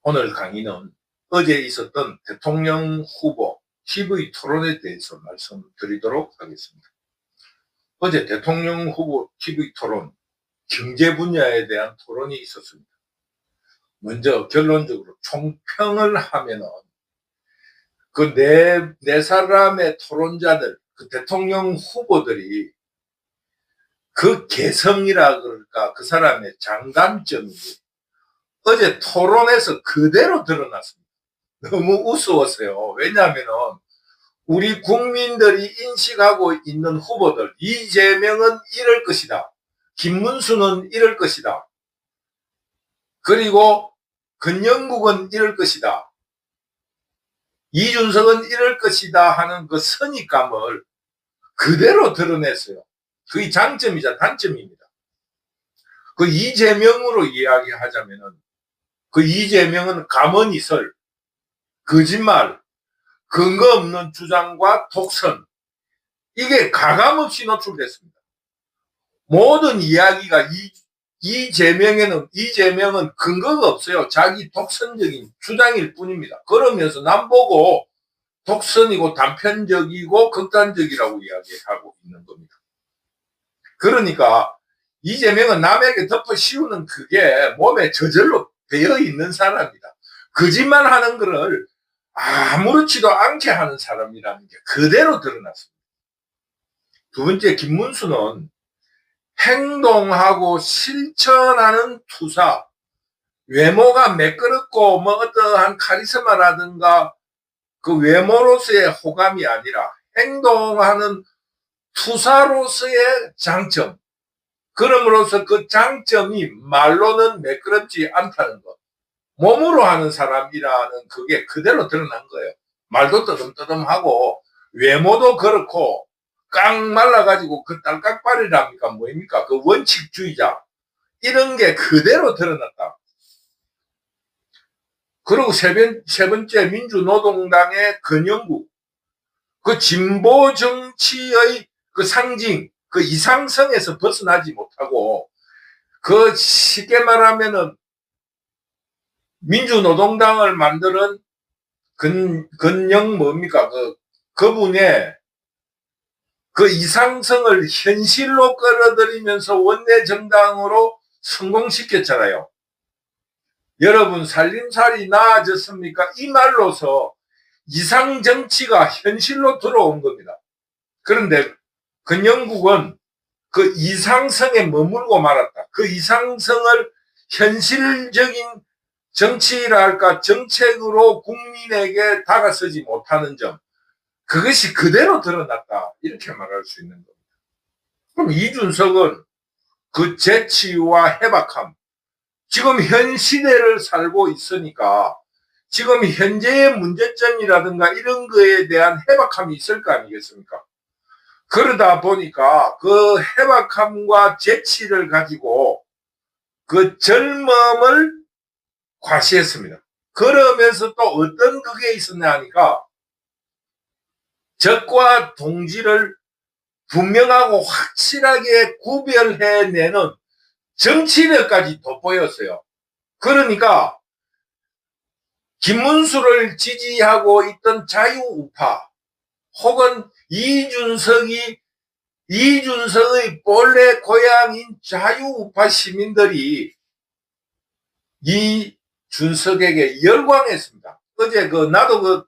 오늘 강의는 어제 있었던 대통령 후보 TV 토론에 대해서 말씀드리도록 하겠습니다. 어제 대통령 후보 TV 토론, 경제 분야에 대한 토론이 있었습니다. 먼저 결론적으로 총평을 하면은 그 네 사람의 토론자들, 그 대통령 후보들이 그 개성이라 그럴까, 그 사람의 장단점이 어제 토론에서 그대로 드러났습니다. 너무 우스웠어요. 왜냐하면 우리 국민들이 인식하고 있는 후보들, 이재명은 이럴 것이다, 김문수는 이럴 것이다, 그리고 권영국은 이럴 것이다, 이준석은 이럴 것이다 하는 그 선입감을 그대로 드러냈어요. 그게 장점이자 단점입니다. 그 이재명으로 이야기하자면은, 그 이재명은 가머니설, 거짓말, 근거 없는 주장과 독선, 이게 가감없이 노출됐습니다. 모든 이야기가 이재명은 근거가 없어요. 자기 독선적인 주장일 뿐입니다. 그러면서 남보고 독선이고 단편적이고 극단적이라고 이야기하고 있는 겁니다. 그러니까 이재명은 남에게 덮어 씌우는 그게 몸에 저절로 배어 있는 사람이다. 거짓말하는 거를 아무렇지도 않게 하는 사람이라는 게 그대로 드러났습니다. 두 번째, 김문수는 행동하고 실천하는 투사, 외모가 매끄럽고 뭐 어떠한 카리스마라든가 그 외모로서의 호감이 아니라 행동하는 투사로서의 장점, 그럼으로써 그 장점이 말로는 매끄럽지 않다는 것, 몸으로 하는 사람이라는 그게 그대로 드러난 거예요. 말도 뜨듬뜨듬하고 외모도 그렇고 깡 말라가지고 그 딸깍발이랍니까, 뭐입니까, 그 원칙주의자, 이런 게 그대로 드러났다. 그리고 세 번째, 민주노동당의 권영국, 그 진보 정치의 그 상징, 그 이상성에서 벗어나지 못하고, 그 쉽게 말하면은 민주노동당을 만드는 권영 뭡니까, 그분의 그 이상성을 현실로 끌어들이면서 원내 정당으로 성공시켰잖아요. 여러분, 살림살이 나아졌습니까? 이 말로서 이상 정치가 현실로 들어온 겁니다. 그런데 권영국은 그 이상성에 머물고 말았다. 그 이상성을 현실적인 정치랄까, 정책으로 국민에게 다가서지 못하는 점, 그것이 그대로 드러났다, 이렇게 말할 수 있는 겁니다. 그럼 이준석은 그 재치와 해박함, 지금 현 시대를 살고 있으니까 지금 현재의 문제점이라든가 이런 거에 대한 해박함이 있을 거 아니겠습니까? 그러다 보니까 그 해박함과 재치를 가지고 그 젊음을 과시했습니다. 그러면서 또 어떤 그게 있었냐 하니까 적과 동지를 분명하고 확실하게 구별해내는 정치력까지 돋보였어요. 그러니까 김문수를 지지하고 있던 자유우파 혹은 이준석의 본래 고향인 자유우파 시민들이 이준석에게 열광했습니다. 어제 나도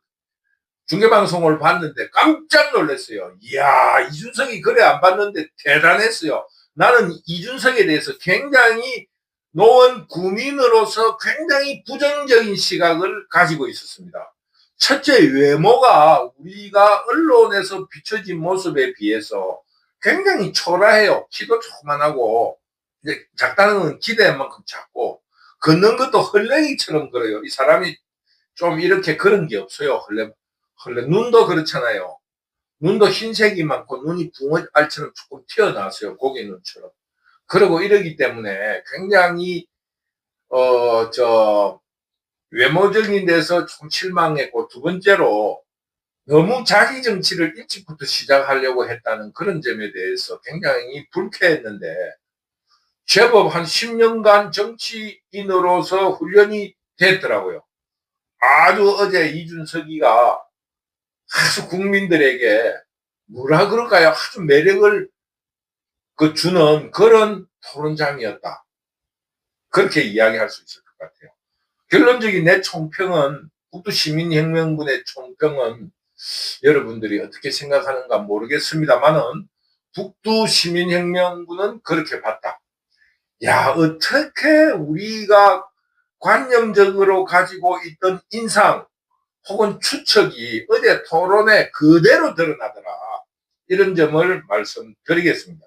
중계방송을 봤는데 깜짝 놀랐어요. 이야, 이준석이 그래 안 봤는데 대단했어요. 나는 이준석에 대해서 굉장히 노원 구민으로서 굉장히 부정적인 시각을 가지고 있었습니다. 첫째, 외모가 우리가 언론에서 비춰진 모습에 비해서 굉장히 초라해요. 키도 조그만하고 이제 작다는 건 기대한 만큼 작고, 걷는 것도 헐레이처럼 걸어요. 이 사람이 좀 이렇게 그런 게 없어요. 눈도 그렇잖아요. 눈도 흰색이 많고 눈이 붕어알처럼 조금 튀어나왔어요. 고개 눈처럼. 그리고 이러기 때문에 굉장히 외모적인 데서 좀 실망했고, 두 번째로 너무 자기 정치를 일찍부터 시작하려고 했다는 그런 점에 대해서 굉장히 불쾌했는데, 제법 한 10년간 정치인으로서 훈련이 됐더라고요. 아주 어제 이준석이가 아주 국민들에게 뭐라 그럴까요? 아주 매력을 주는 그런 토론장이었다. 그렇게 이야기할 수 있을 것 같아요. 결론적인 내 총평은, 북두시민혁명군의 총평은 여러분들이 어떻게 생각하는가 모르겠습니다만은 북두시민혁명군은 그렇게 봤다. 야, 어떻게 우리가 관념적으로 가지고 있던 인상 혹은 추측이 어제 토론에 그대로 드러나더라. 이런 점을 말씀드리겠습니다.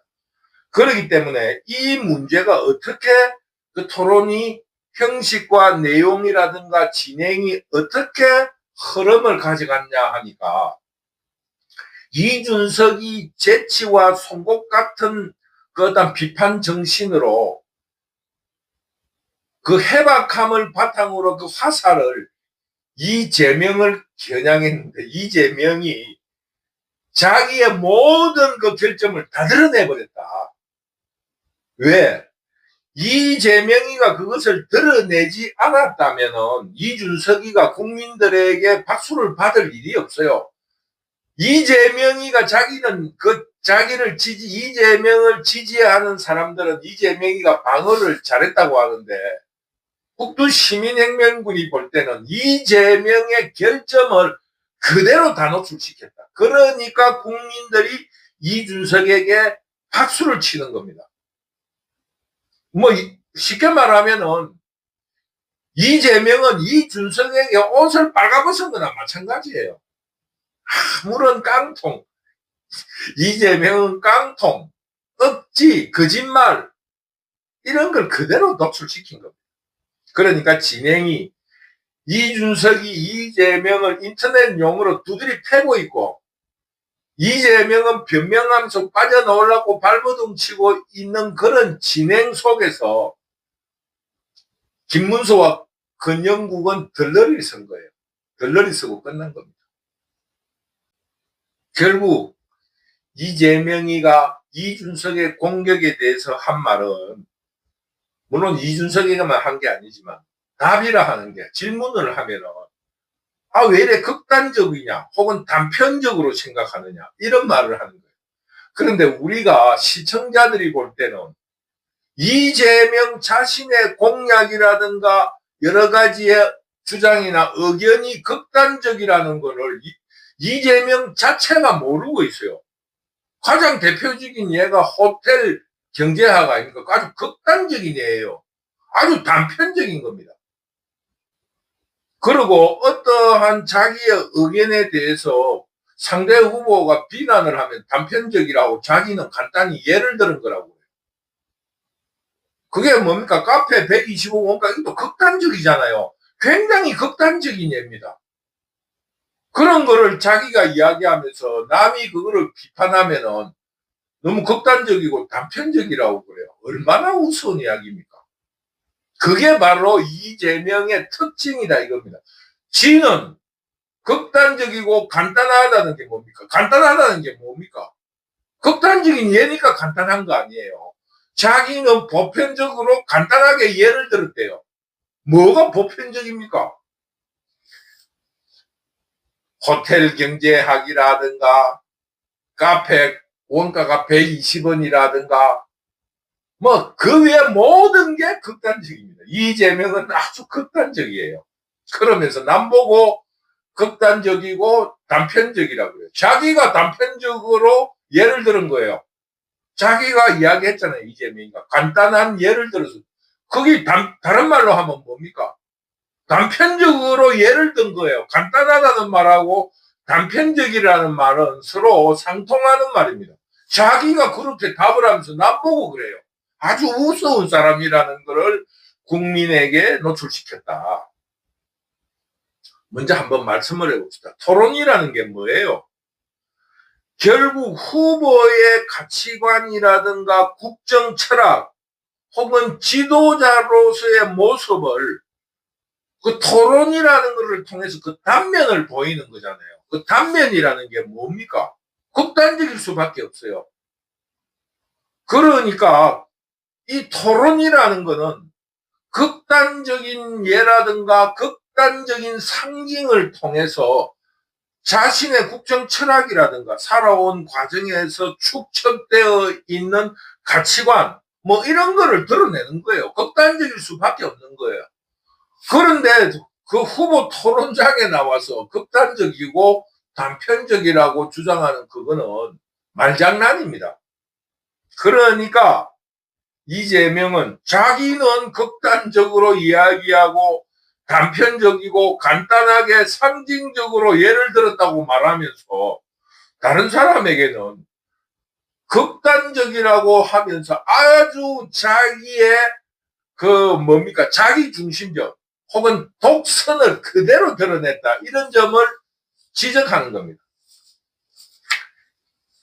그렇기 때문에 이 문제가 어떻게 그 토론이 형식과 내용이라든가 진행이 어떻게 흐름을 가져갔냐 하니까 이준석이 재치와 송곳 같은 그 어떤 비판 정신으로 그 해박함을 바탕으로 그 화살을 이재명을 겨냥했는데 이재명이 자기의 모든 그 결점을 다 드러내버렸다. 왜? 이재명이가 그것을 드러내지 않았다면은 이준석이가 국민들에게 박수를 받을 일이 없어요. 이재명이가 이재명을 지지하는 사람들은 이재명이가 방어를 잘했다고 하는데 북두시민혁명군이 볼 때는 이재명의 결점을 그대로 다 노출시켰다. 그러니까 국민들이 이준석에게 박수를 치는 겁니다. 뭐 쉽게 말하면은 이재명은 이준석에게 옷을 빨가벗은 거나 마찬가지예요. 아무런 깡통, 이재명은 깡통, 억지, 거짓말 이런 걸 그대로 노출시킨 겁니다. 그러니까 진행이 이준석이 이재명을 인터넷용으로 두드리 패고 있고 이재명은 변명함 속 빠져나오려고 발버둥 치고 있는 그런 진행 속에서 김문수와 권영국은 덜러리를 쓴 거예요. 덜러리 쓰고 끝난 겁니다. 결국 이재명이가 이준석의 공격에 대해서 한 말은 물론 이준석이가만 한 게 아니지만 답이라 하는 게 질문을 하면은 왜 이래 극단적이냐 혹은 단편적으로 생각하느냐 이런 말을 하는 거예요. 그런데 우리가 시청자들이 볼 때는 이재명 자신의 공약이라든가 여러 가지의 주장이나 의견이 극단적이라는 것을 이재명 자체가 모르고 있어요. 가장 대표적인 예가 호텔 경제학가 아닙니까? 아주 극단적인 예예요. 아주 단편적인 겁니다. 그리고 어떠한 자기의 의견에 대해서 상대 후보가 비난을 하면 단편적이라고 자기는 간단히 예를 들은 거라고. 그게 뭡니까? 카페 125원가 이것도 극단적이잖아요. 굉장히 극단적인 예입니다. 그런 거를 자기가 이야기하면서 남이 그거를 비판하면은 너무 극단적이고 단편적이라고 그래요. 얼마나 우스운 이야기입니까? 그게 바로 이재명의 특징이다 이겁니다. 지는 극단적이고 간단하다는 게 뭡니까? 간단하다는 게 뭡니까? 극단적인 예니까 간단한 거 아니에요. 자기는 보편적으로 간단하게 예를 들었대요. 뭐가 보편적입니까? 호텔 경제학이라든가 카페 원가가 120원이라든가 뭐 그 외에 모든 게 극단적입니다. 이재명은 아주 극단적이에요. 그러면서 남보고 극단적이고 단편적이라고 해요. 자기가 단편적으로 예를 들은 거예요. 자기가 이야기했잖아요. 이재명이가 간단한 예를 들어서 그게 다른 말로 하면 뭡니까? 단편적으로 예를 든 거예요. 간단하다는 말하고 단편적이라는 말은 서로 상통하는 말입니다. 자기가 그렇게 답을 하면서 나보고 그래요. 아주 우스운 사람이라는 것을 국민에게 노출시켰다. 먼저 한번 말씀을 해봅시다. 토론이라는 게 뭐예요? 결국 후보의 가치관이라든가 국정 철학 혹은 지도자로서의 모습을 그 토론이라는 것을 통해서 그 단면을 보이는 거잖아요. 그 단면이라는 게 뭡니까? 극단적일 수밖에 없어요. 그러니까 이 토론이라는 거는 극단적인 예라든가 극단적인 상징을 통해서 자신의 국정 철학이라든가 살아온 과정에서 축적되어 있는 가치관 뭐 이런 거를 드러내는 거예요. 극단적일 수밖에 없는 거예요. 그런데 그 후보 토론장에 나와서 극단적이고 단편적이라고 주장하는 그거는 말장난입니다. 그러니까 이재명은 자기는 극단적으로 이야기하고 단편적이고 간단하게 상징적으로 예를 들었다고 말하면서 다른 사람에게는 극단적이라고 하면서 아주 자기의 자기 중심적 혹은 독선을 그대로 드러냈다. 이런 점을 지적하는 겁니다.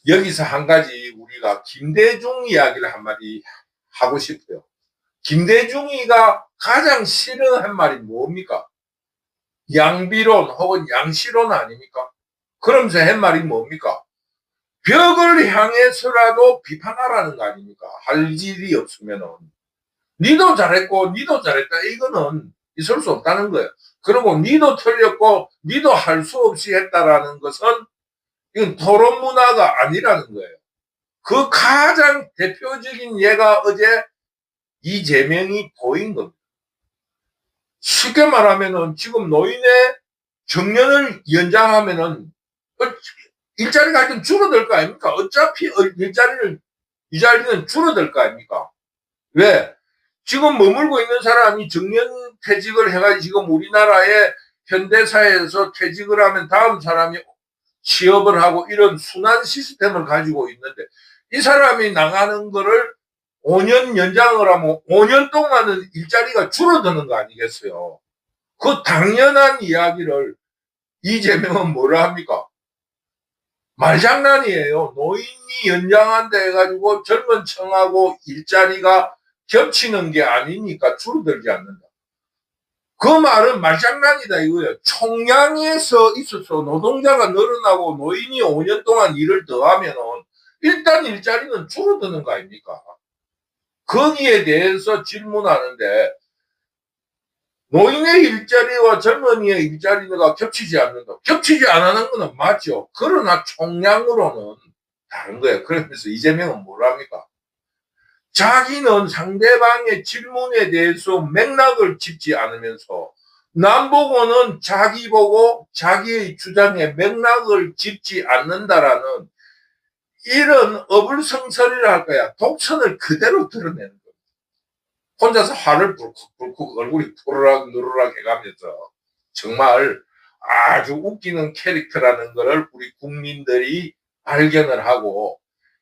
여기서 한 가지 우리가 김대중 이야기를 한마디 하고 싶어요. 김대중이가 가장 싫어한 말이 뭡니까? 양비론 혹은 양시론 아닙니까? 그러면서 한 말이 뭡니까? 벽을 향해서라도 비판하라는 거 아닙니까? 할 일이 없으면은. 니도 잘했고 니도 잘했다. 이거는 있을 수 없다는 거예요. 그리고 니도 틀렸고 니도 할 수 없이 했다라는 것은 이건 토론 문화가 아니라는 거예요. 그 가장 대표적인 예가 어제 이재명이 보인 겁니다. 쉽게 말하면은 지금 노인의 정년을 연장하면은 일자리가 좀 줄어들 거 아닙니까? 어차피 이 자리는 줄어들 거 아닙니까? 왜? 지금 머물고 있는 사람이 정년 퇴직을 해가지고 지금 우리나라의 현대사회에서 퇴직을 하면 다음 사람이 취업을 하고 이런 순환 시스템을 가지고 있는데 이 사람이 나가는 거를 5년 연장을 하면 5년 동안은 일자리가 줄어드는 거 아니겠어요? 그 당연한 이야기를 이재명은 뭐라 합니까? 말장난이에요. 노인이 연장한다 해가지고 젊은 층하고 일자리가 겹치는 게 아니니까 줄어들지 않는다. 그 말은 말장난이다 이거예요. 총량에서 있어서 노동자가 늘어나고 노인이 5년 동안 일을 더하면은 일단 일자리는 줄어드는 거 아닙니까? 거기에 대해서 질문하는데 노인의 일자리와 젊은이의 일자리가 겹치지 않는다. 겹치지 않는 거는 맞죠. 그러나 총량으로는 다른 거예요. 그러면서 이재명은 뭐랍니까? 자기는 상대방의 질문에 대해서 맥락을 짚지 않으면서 남보고는 자기 보고 자기의 주장에 맥락을 짚지 않는다라는 이런 어불성설이라 할 거야. 독선을 그대로 드러내는 거야. 혼자서 화를 불컥불컥 얼굴이 푸르락 누르락 해가면서 정말 아주 웃기는 캐릭터라는 것을 우리 국민들이 발견을 하고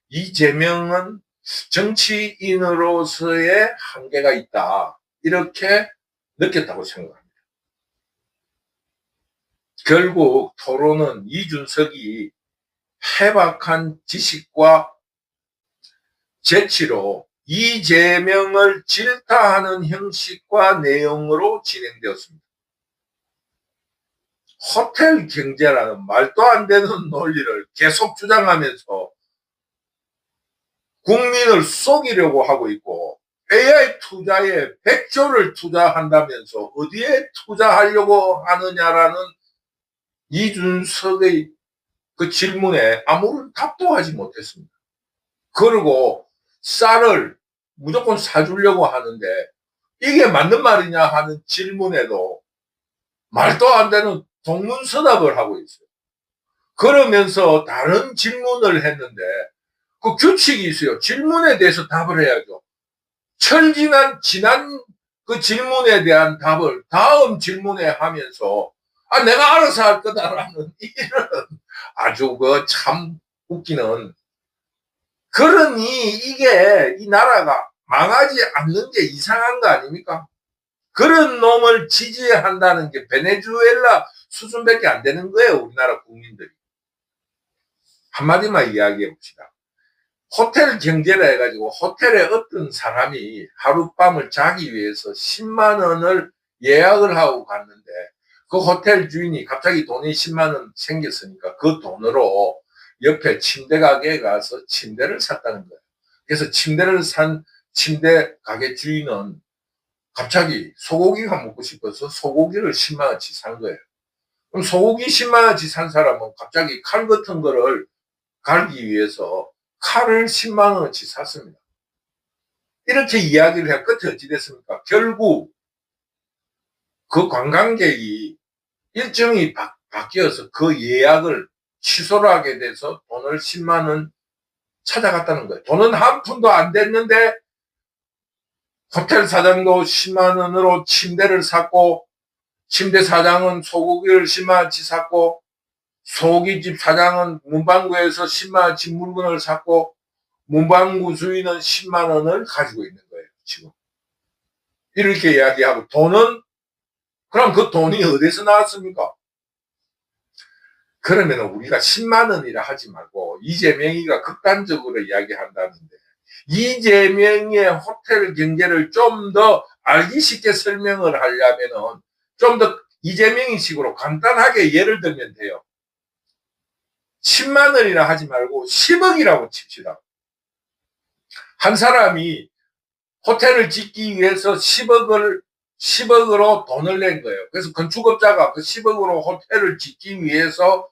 이재명은 정치인으로서의 한계가 있다. 이렇게 느꼈다고 생각합니다. 결국 토론은 이준석이 해박한 지식과 재치로 이재명을 질타하는 형식과 내용으로 진행되었습니다. 호텔 경제라는 말도 안 되는 논리를 계속 주장하면서 국민을 속이려고 하고 있고 AI 투자에 100조를 투자한다면서 어디에 투자하려고 하느냐라는 이준석의 그 질문에 아무런 답도 하지 못했습니다. 그리고 쌀을 무조건 사주려고 하는데 이게 맞는 말이냐 하는 질문에도 말도 안 되는 동문서답을 하고 있어요. 그러면서 다른 질문을 했는데 그 규칙이 있어요. 질문에 대해서 답을 해야죠. 지난 그 질문에 대한 답을 다음 질문에 하면서 내가 알아서 할 거다라는 이런 아주 참 웃기는 그러니 이게 이 나라가 망하지 않는 게 이상한 거 아닙니까? 그런 놈을 지지한다는 게 베네수엘라 수준밖에 안 되는 거예요. 우리나라 국민들이. 한마디만 이야기해 봅시다. 호텔 경제라 해가지고 호텔에 어떤 사람이 하룻밤을 자기 위해서 10만 원을 예약을 하고 갔는데 그 호텔 주인이 갑자기 돈이 10만 원 생겼으니까 그 돈으로 옆에 침대 가게에 가서 침대를 샀다는 거예요. 그래서 침대를 산 침대 가게 주인은 갑자기 소고기가 먹고 싶어서 소고기를 10만 원치 산 거예요. 그럼 소고기 10만 원치 산 사람은 갑자기 칼 같은 거를 갈기 위해서 칼을 10만 원치 샀습니다. 이렇게 이야기를 해 끝에 어찌 됐습니까? 결국 그 관광객이 일정이 바뀌어서 그 예약을 취소를 하게 돼서 돈을 10만 원 찾아갔다는 거예요. 돈은 한 푼도 안 됐는데 호텔 사장도 10만 원으로 침대를 샀고, 침대 사장은 소고기를 10만 원치 샀고, 소고기집 사장은 문방구에서 10만 원치 물건을 샀고, 문방구 주인은 10만 원을 가지고 있는 거예요, 지금. 이렇게 이야기하고, 돈은, 그럼 그 돈이 어디서 나왔습니까? 그러면 우리가 10만 원이라 하지 말고, 이재명이가 극단적으로 이야기한다는데, 이재명의 호텔 경제를 좀 더 알기 쉽게 설명을 하려면은, 좀 더 이재명이 식으로 간단하게 예를 들면 돼요. 10만 원이라 하지 말고 10억이라고 칩시다. 한 사람이 호텔을 짓기 위해서 10억으로 돈을 낸 거예요. 그래서 건축업자가 그 10억으로 호텔을 짓기 위해서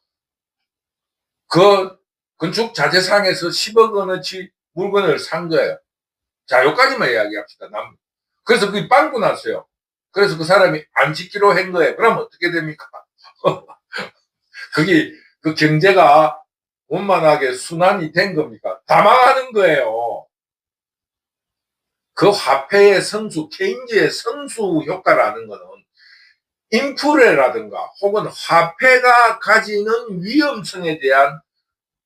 그 건축 자재상에서 10억 원어치 물건을 산 거예요. 자, 여기까지만 이야기합시다. 그래서 그게 빵꾸 났어요. 그래서 그 사람이 안 짓기로 한 거예요. 그럼 어떻게 됩니까? 그게 그 경제가 원만하게 순환이 된 겁니까? 다 망하는 거예요. 그 화폐의 성수, 케인즈의 성수 효과라는 거는 인플레라든가 혹은 화폐가 가지는 위험성에 대한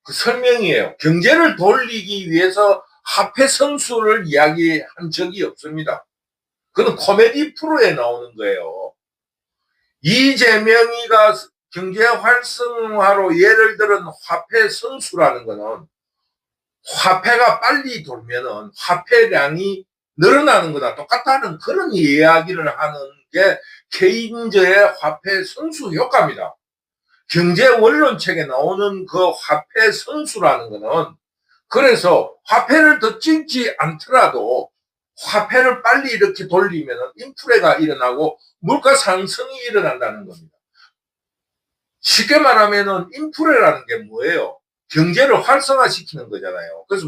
그 설명이에요. 경제를 돌리기 위해서 화폐 성수를 이야기한 적이 없습니다. 그건 코미디 프로에 나오는 거예요. 이재명이가 경제 활성화로 예를 들은 화폐 성수라는 거는 화폐가 빨리 돌면은 화폐량이 늘어나는 거나 똑같다는 그런 이야기를 하는 게 케인즈의 화폐 성수 효과입니다. 경제 원론책에 나오는 그 화폐 성수라는 거는 그래서 화폐를 더 찍지 않더라도 화폐를 빨리 이렇게 돌리면 인플레가 일어나고 물가 상승이 일어난다는 겁니다. 쉽게 말하면 인플레라는 게 뭐예요? 경제를 활성화시키는 거잖아요. 그래서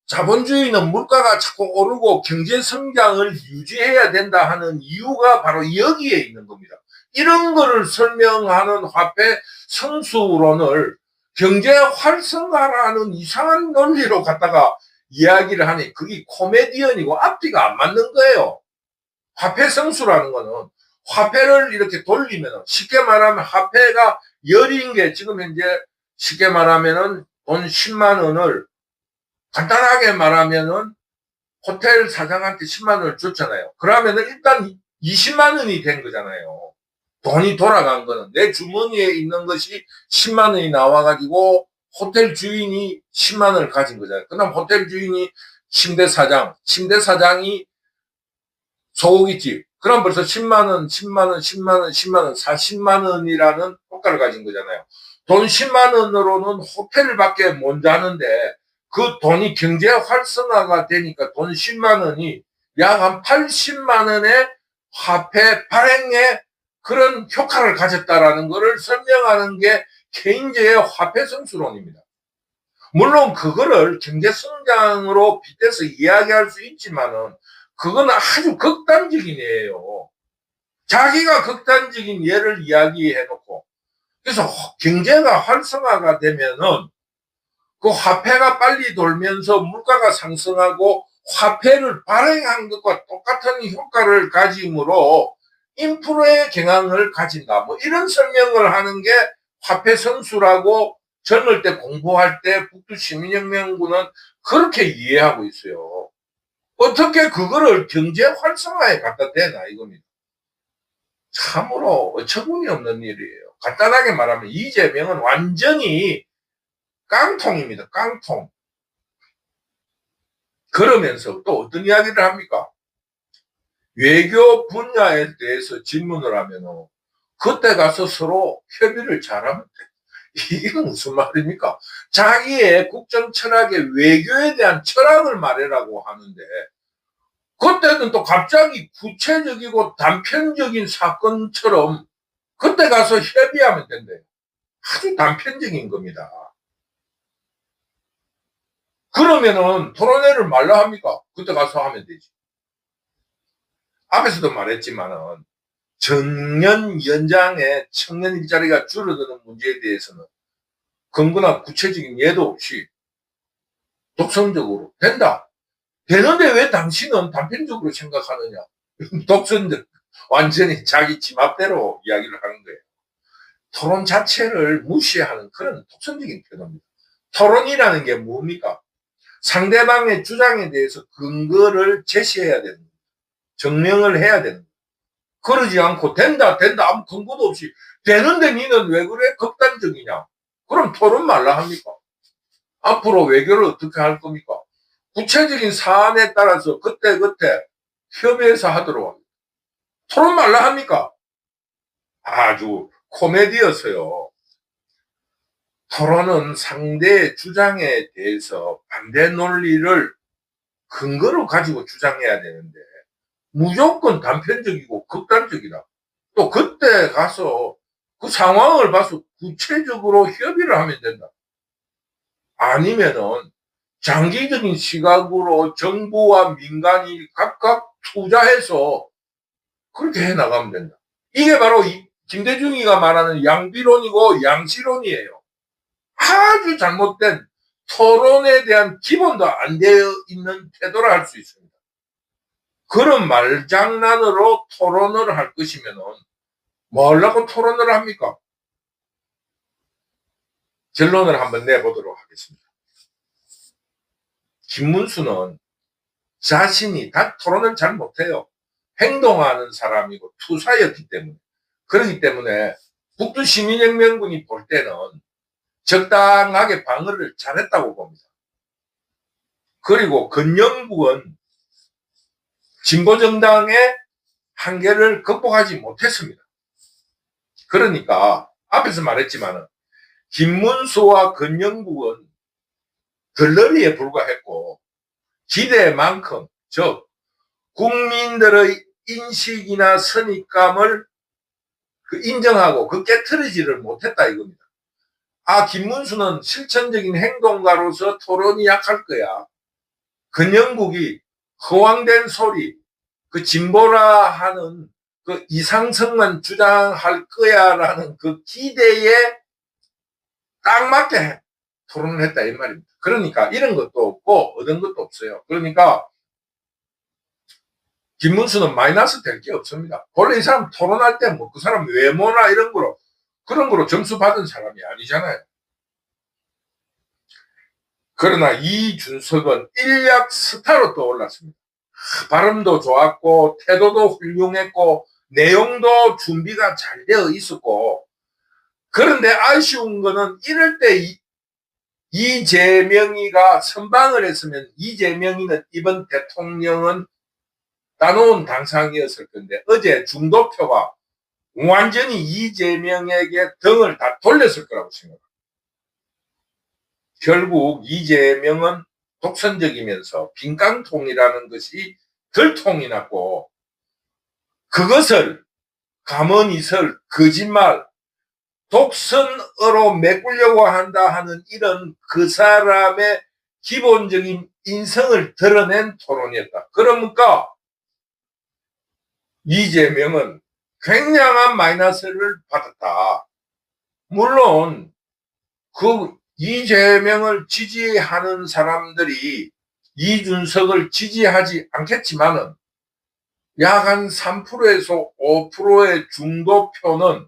자본주의는 물가가 자꾸 오르고 경제 성장을 유지해야 된다 하는 이유가 바로 여기에 있는 겁니다. 이런 거를 설명하는 화폐 성수론을 경제 활성화라는 이상한 논리로 갖다가 이야기를 하니 그게 코미디언이고 앞뒤가 안 맞는 거예요. 화폐 성수라는 거는 화폐를 이렇게 돌리면 쉽게 말하면 화폐가 열인 게 지금 현재 쉽게 말하면은 돈 10만 원을 간단하게 말하면은 호텔 사장한테 10만 원을 줬잖아요. 그러면은 일단 20만 원이 된 거잖아요. 돈이 돌아간 거는 내 주머니에 있는 것이 10만 원이 나와가지고 호텔 주인이 10만 원을 가진 거잖아요. 그다음 호텔 주인이 침대 사장이 소고기집. 그럼 벌써 10만 원, 10만 원, 10만 원, 10만 원, 40만 원이라는 효과를 가진 거잖아요. 돈 10만 원으로는 호텔밖에 못 자는데 그 돈이 경제 활성화가 되니까 돈 10만 원이 약 한 80만 원의 화폐 발행에 그런 효과를 가졌다라는 것을 설명하는 게 케인즈의 화폐 성수론입니다. 물론 그거를 경제 성장으로 빗대서 이야기할 수 있지만은 그건 아주 극단적인 예예요. 자기가 극단적인 예를 이야기해 놓고 그래서 경제가 활성화가 되면은 그 화폐가 빨리 돌면서 물가가 상승하고 화폐를 발행한 것과 똑같은 효과를 가짐으로 인플레의 경향을 가진다. 뭐 이런 설명을 하는 게 화폐 성수라고 젊을 때 공부할 때 북두 시민혁명군은 그렇게 이해하고 있어요. 어떻게 그거를 경제 활성화에 갖다 대나 이겁니다. 참으로 어처구니 없는 일이에요. 간단하게 말하면 이재명은 완전히 깡통입니다. 깡통. 그러면서 또 어떤 이야기를 합니까? 외교 분야에 대해서 질문을 하면 그때 가서 서로 협의를 잘하면 돼. 이게 무슨 말입니까? 자기의 국정 철학의 외교에 대한 철학을 말해라고 하는데 그때는 또 갑자기 구체적이고 단편적인 사건처럼 그때 가서 협의하면 된대요. 아주 단편적인 겁니다. 그러면은 토론회를 말라 합니까? 그때 가서 하면 되지. 앞에서도 말했지만은 정년 연장에 청년 일자리가 줄어드는 문제에 대해서는 근거나 구체적인 예도 없이 독선적으로 된다. 되는데 왜 당신은 단편적으로 생각하느냐? 독선적, 완전히 자기 지맘대로 이야기를 하는 거예요. 토론 자체를 무시하는 그런 독선적인 태도입니다. 토론이라는 게 뭡니까? 상대방의 주장에 대해서 근거를 제시해야 되는 거예요. 증명을 해야 되는 거예요. 그러지 않고 된다 아무 근거도 없이 되는데 니는 왜 그래? 극단적이냐? 그럼 토론 말라 합니까? 앞으로 외교를 어떻게 할 겁니까? 구체적인 사안에 따라서 그때그때 협의해서 하도록 합니다. 토론 말라 합니까? 아주 코미디였어요. 토론은 상대의 주장에 대해서 반대 논리를 근거로 가지고 주장해야 되는데 무조건 단편적이고 극단적이다. 또 그때 가서 그 상황을 봐서 구체적으로 협의를 하면 된다. 아니면은 장기적인 시각으로 정부와 민간이 각각 투자해서 그렇게 해 나가면 된다. 이게 바로 김대중이가 말하는 양비론이고 양시론이에요. 아주 잘못된 토론에 대한 기본도 안 되어 있는 태도라 할 수 있습니다. 그런 말장난으로 토론을 할 것이면은 뭐 하려고 토론을 합니까? 결론을 한번 내보도록 하겠습니다. 김문수는 자신이 다 토론을 잘 못해요. 행동하는 사람이고 투사였기 때문에. 그렇기 때문에 북두시민혁명군이 볼 때는 적당하게 방어를 잘했다고 봅니다. 그리고 근영국은 진보정당의 한계를 극복하지 못했습니다. 그러니까 앞에서 말했지만 김문수와 근영국은 들러리에 불과했고 기대만큼 즉 국민들의 인식이나 선입감을 인정하고 깨트리지를 못했다 이겁니다. 아, 김문수는 실천적인 행동가로서 토론이 약할 거야. 근영국이 허황된 소리, 그 진보라 하는 그 이상성만 주장할 거야라는 그 기대에 딱 맞게 토론을 했다 이 말입니다. 그러니까 이런 것도 없고 얻은 것도 없어요. 그러니까 김문수는 마이너스 될 게 없습니다. 원래 이 사람 토론할 때 뭐 그 사람 외모나 이런 거로 그런 거로 점수 받은 사람이 아니잖아요. 그러나 이준석은 일약 스타로 떠올랐습니다. 발음도 좋았고 태도도 훌륭했고 내용도 준비가 잘 되어 있었고 그런데 아쉬운 거는 이럴 때 이재명이가 선방을 했으면 이재명이는 이번 대통령은 따놓은 당상이었을 건데 어제 중도표가 완전히 이재명에게 등을 다 돌렸을 거라고 생각합니다. 결국 이재명은 독선적이면서 빈깡통이라는 것이 들통이 났고 그것을 가만히설 거짓말 독선으로 메꾸려고 한다 하는 이런 그 사람의 기본적인 인성을 드러낸 토론이었다. 그러니까 이재명은 굉장한 마이너스를 받았다. 물론 그 이재명을 지지하는 사람들이 이준석을 지지하지 않겠지만은 약 한 3%에서 5%의 중도표는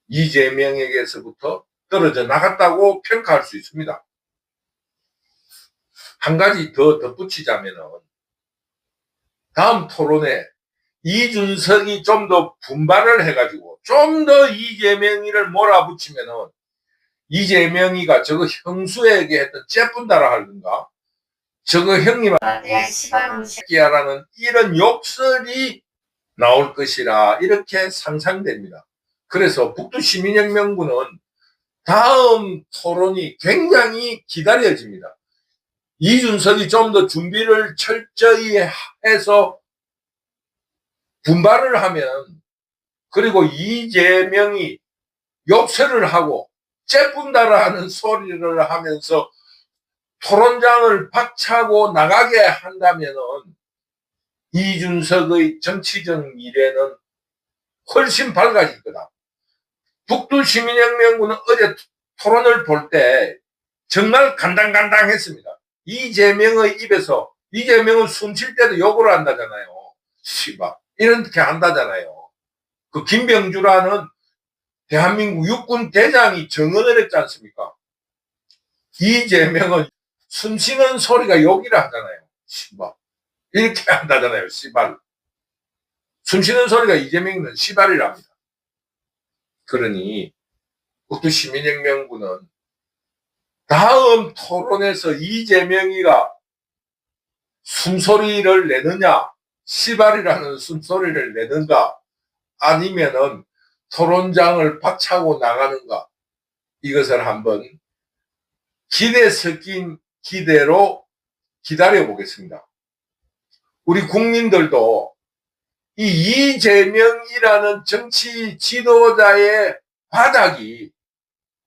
이재명에게서부터 떨어져 나갔다고 평가할 수 있습니다. 한 가지 더 덧붙이자면은 다음 토론에 이준석이 좀 더 분발을 해가지고 좀 더 이재명이를 몰아붙이면은 이재명이가 저거 형수에게 했던 째뿐다라 하던가 저거 형님한테 새끼야라는 이런 욕설이 나올 것이라 이렇게 상상됩니다. 그래서 북두시민혁명군은 다음 토론이 굉장히 기다려집니다. 이준석이 좀 더 준비를 철저히 해서 분발을 하면, 그리고 이재명이 욕설을 하고 째뿐다라는 소리를 하면서 토론장을 박차고 나가게 한다면은 이준석의 정치적 미래는 훨씬 밝아질 거다. 북두시민혁명군은 어제 토론을 볼 때 정말 간당간당했습니다. 이재명의 입에서, 이재명은 숨쉴 때도 욕을 한다잖아요. 씨발 이렇게 한다잖아요. 그 김병주라는 대한민국 육군 대장이 증언을 했지 않습니까? 이재명은 숨쉬는 소리가 욕이라 하잖아요. 씨발 이렇게 한다잖아요. 씨발. 숨쉬는 소리가 이재명은 씨발이랍니다. 그러니 북두시민혁명군은 다음 토론에서 이재명이가 숨소리를 내느냐, 씨발이라는 숨소리를 내는가, 아니면은 토론장을 박차고 나가는가, 이것을 한번 기대 섞인 기대로 기다려 보겠습니다. 우리 국민들도 이 이재명이라는 정치 지도자의 바닥이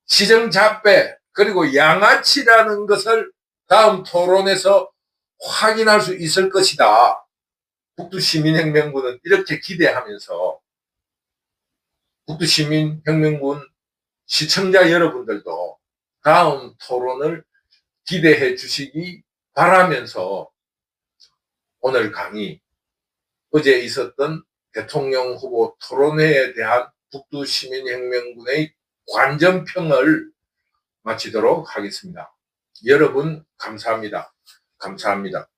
시정잡배 그리고 양아치라는 것을 다음 토론에서 확인할 수 있을 것이다. 북두시민혁명군은 이렇게 기대하면서 북두시민혁명군 시청자 여러분들도 다음 토론을 기대해 주시기 바라면서 오늘 강의, 어제 있었던 대통령 후보 토론회에 대한 북두시민혁명군의 관전평을 마치도록 하겠습니다. 여러분 감사합니다. 감사합니다.